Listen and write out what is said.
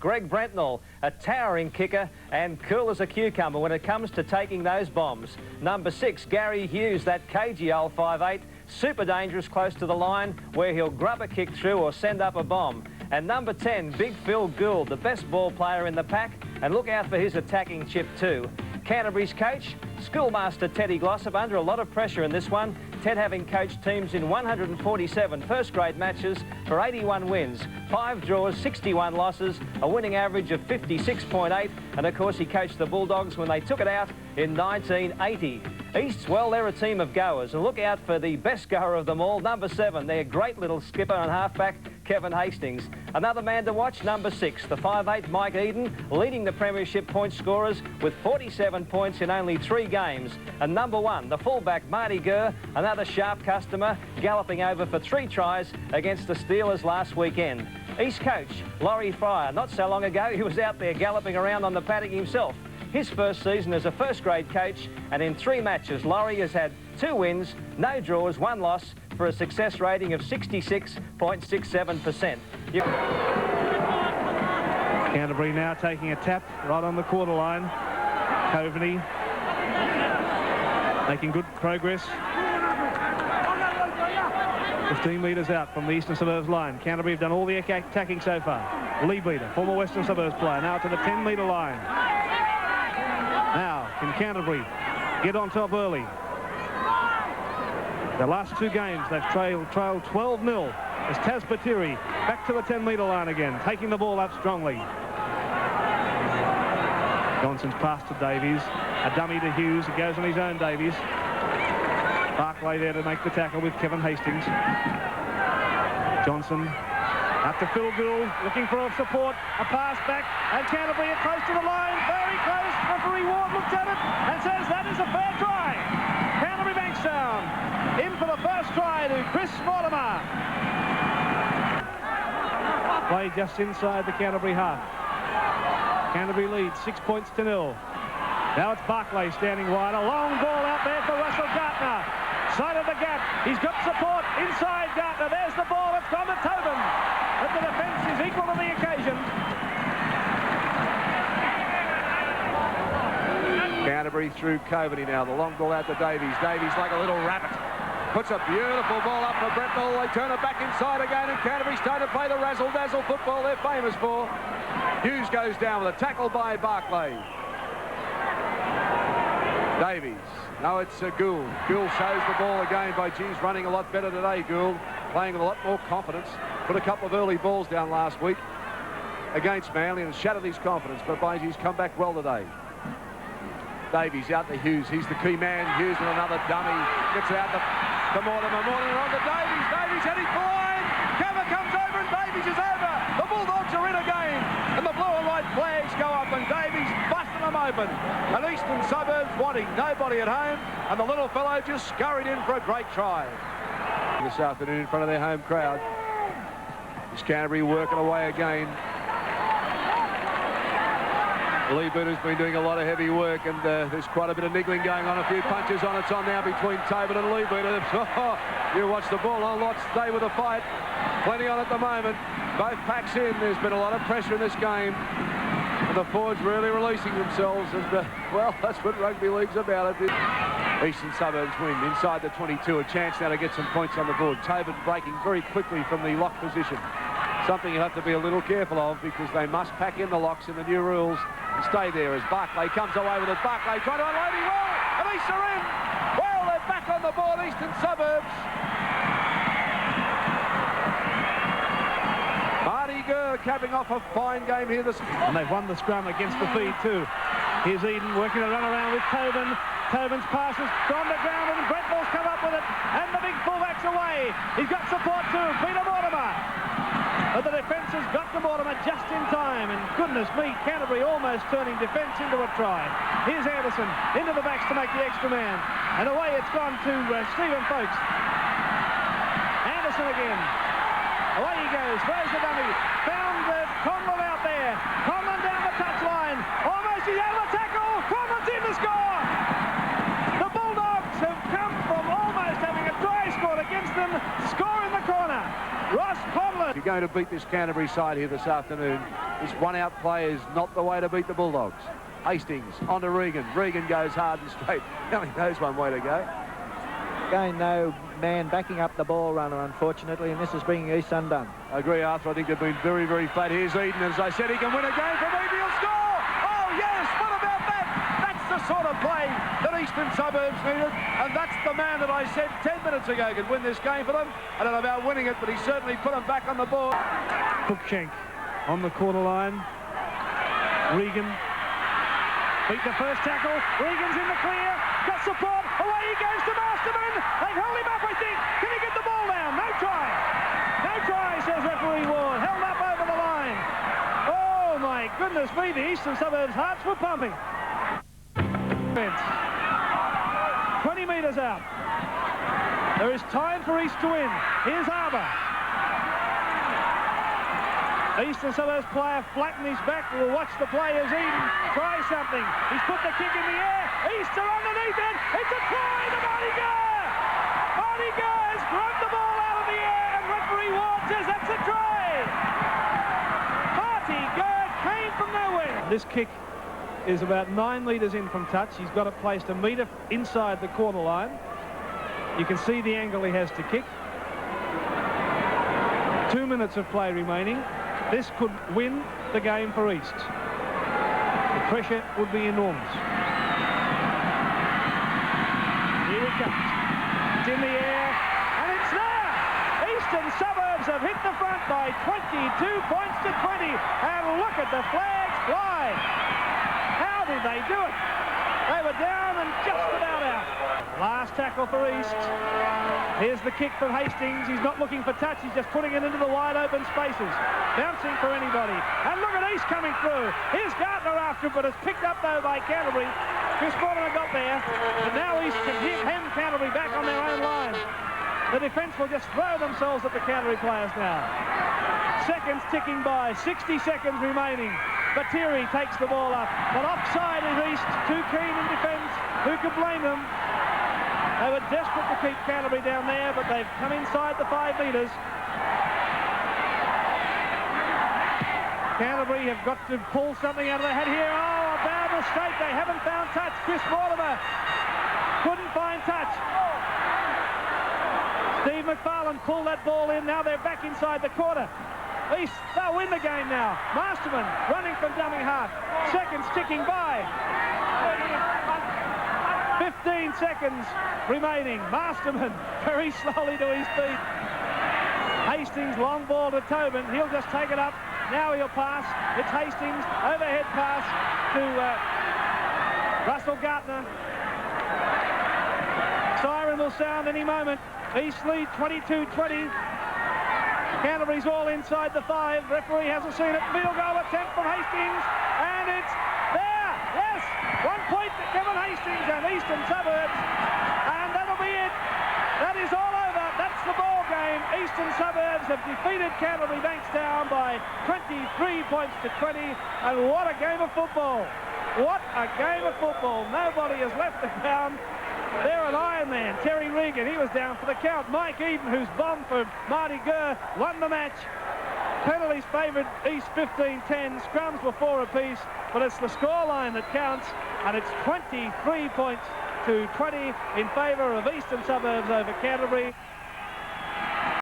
Greg Brentnall, a towering kicker and cool as a cucumber when it comes to taking those bombs. Number 6, Garry Hughes, that cagey old 5'8", super dangerous close to the line where he'll grub a kick through or send up a bomb. And number 10, Big Phil Gould, the best ball player in the pack, and look out for his attacking chip too. Canterbury's coach, schoolmaster Teddy Glossop, under a lot of pressure in this one. Ted having coached teams in 147 first-grade matches for 81 wins, 5 draws, 61 losses, a winning average of 56.8, and of course he coached the Bulldogs when they took it out in 1980. East's, well, they're a team of goers, and look out for the best goer of them all, number 7, their great little skipper and halfback, Kevin Hastings. Another man to watch, number 6, the 5'8", Mike Eden, leading the premiership point scorers with 47 points in only 3 games. And number 1, the fullback, Marty Gurr, another sharp customer, galloping over for 3 tries against the Steelers last weekend. East coach, Laurie Fryer, not so long ago, he was out there galloping around on the paddock himself. His first season as a first-grade coach, and in 3 matches, Laurie has had 2 wins, no draws, 1 loss, for a success rating of 66.67%. Canterbury now taking a tap right on the quarter line. Coveney making good progress. 15 metres out from the Eastern Suburbs line. Canterbury have done all the attacking so far. Lebeater, former Western Suburbs player, now to the 10-metre line. Now, can Canterbury get on top early? The last 2 games, they've trailed 12-0 as Taz Batiri back to the 10-metre line again, taking the ball up strongly. Johnson's pass to Davies, a dummy to Hughes, it goes on his own Davies. Barclay there to make the tackle with Kevin Hastings. Johnson up to Phil Gould, looking for support, a pass back, and Canterbury are close to the line, very close. Referee Ward looks at it and says that is a fair try. Canterbury Bankstown in for the first try to Chris Mortimer. Play just inside the Canterbury half. Canterbury leads 6 points to 0. Now it's Barclay standing wide, a long ball out there for Russell Gartner. Side of the gap, he's got support inside Gartner. There's the ball, it's gone to Tobin. But the defence is equal to the occasion. Canterbury through Coveney now. The long ball out to Davies. Davies like a little rabbit. Puts a beautiful ball up for Brentnall. They turn it back inside again, and Canterbury starting to play the razzle-dazzle football they're famous for. Hughes goes down with a tackle by Barclay. Davies. No, it's Gould. Gould shows the ball again by G's running a lot better today, Gould. Playing with a lot more confidence. Put a couple of early balls down last week against Manly and shattered his confidence, but Baisi's come back well today. Davies out to Hughes. He's the key man. Hughes with another dummy. Gets it out to Mortimer. Mortimer on to Davies. Davies heading for line. Cover comes over and Davies is over. The Bulldogs are in again. And the blue and white flags go up and Davies busting them open. And Eastern Suburbs wanting nobody at home. And the little fellow just scurried in for a great try. This afternoon in front of their home crowd. Is Canterbury working away again. Lebeater's been doing a lot of heavy work, and there's quite a bit of niggling going on. A few punches on. It's on now between Tobin and Lebeater. Oh, you watch the ball on. Lots stay with the fight. Plenty on at the moment. Both packs in. There's been a lot of pressure in this game. And the forwards really releasing themselves. And, well, that's what rugby league's about. Eastern Suburbs win inside the 22. A chance now to get some points on the board. Tobin breaking very quickly from the lock position. Something you have to be a little careful of because they must pack in the locks in the new rules and stay there as Barclay comes away with it. Barclay trying to unload him well, and East are in. Well, they're back on the board, Eastern Suburbs. Marty Gurr capping off a fine game here this... And they've won the scrum against the feed too. Here's Eden working a run around with Tobin. Tobin's passes on the ground and Brentnall's come up with it. And the big fullback's away. He's got support too. Peter Mortimer. But the defence has got to Mortimer just in time, and goodness me, Canterbury almost turning defence into a try. Here's Anderson into the backs to make the extra man, and away it's gone to Stephen Folkes. Anderson again. Away he goes, throws the dummy, found Conlon out there. Conlon down the touchline, almost he's out of the tackle. Conlon's in to score. The Bulldogs have come from almost having a try scored against them, score in the corner. Ross Conlon. you're going to beat this Canterbury side here this afternoon, this one-out play is not the way to beat the Bulldogs. Hastings onto Regan. Regan goes hard and straight. He only knows one way to go. Again, no man backing up the ball runner, unfortunately, and this is bringing East undone. I agree, Arthur. I think they've been very, very flat. Here's Eden. As I said, he can win a game from Eden. He'll score! Oh, yes! What about that? That's the sort of play that Eastern Suburbs needed, and that's the man that I said 10 minutes ago could win this game for them. I don't know about winning it, but he certainly put them back on the board. Cruikshank on the corner line. Regan beat the first tackle. Regan's in the clear. Got support. Away he goes to Masterman. They've held him up, I think. Can he get the ball down? No try. No try, says referee Ward. Held up over the line. Oh, my goodness me. The Eastern Suburbs' hearts were pumping. 20 metres out. There is time for East to win. Here's Arbour. Eastern Suburbs player flatten his back. We'll watch the play as Eden tries something. He's put the kick in the air. Easter underneath it. It's a try to Marty Gurr. Marty Gurr has grubbed the ball out of the air, and referee Ward says that's a try. Marty Gurr came from nowhere. This kick is about 9 metres in from touch. He's got it placed a metre inside the corner line. You can see the angle he has to kick. 2 minutes of play remaining. This could win the game for East. The pressure would be enormous. Here it comes. It's in the air, and it's there! Eastern Suburbs have hit the front by 22 points to 20, and look at the flags fly. How did they do it? They were down and just about out. Last tackle for East. Here's the kick from Hastings. He's not looking for touch. He's just putting it into the wide open spaces. Bouncing for anybody. And look at East coming through. Here's Gartner after it, but it's picked up though by Canterbury. Chris Mortimer got there. And now East can hem Canterbury back on their own line. The defence will just throw themselves at the Canterbury players now. Seconds ticking by. 60 seconds remaining. Batiri takes the ball up. But offside is East. Too keen in defence. Who could blame them? They were desperate to keep Canterbury down there, but they've come inside the 5 metres. Canterbury have got to pull something out of their head here. Oh, a bad mistake. They haven't found touch. Chris Mortimer couldn't find touch. Steve McFarlane pulled that ball in. Now they're back inside the corner. East, they'll win the game now. Masterman running from Dumming Hart. Seconds ticking by. 15 seconds remaining. Masterman very slowly to his feet. Hastings, long ball to Tobin. He'll just take it up. Now he'll pass. It's Hastings. Overhead pass to Russell Gartner. Siren will sound any moment. East lead 22-20. Canterbury's all inside the 5. Referee hasn't seen it. Field goal attempt from Hastings. And it's there. Yes. 1 point to Kevin Hastings and Eastern Suburbs. And that'll be it. That is all over. That's the ball game. Eastern Suburbs have defeated Canterbury Bankstown by 23 points to 20. And what a game of football. What a game of football. Nobody has left the ground. They're an Iron Man. Terry Regan, he was down for the count. Mike Eden, who's bombed for Marty Gurr, won the match. Penalties favoured East 15-10. Scrums were 4 apiece, but it's the scoreline that counts, and it's 23 points to 20 in favour of Eastern Suburbs over Canterbury.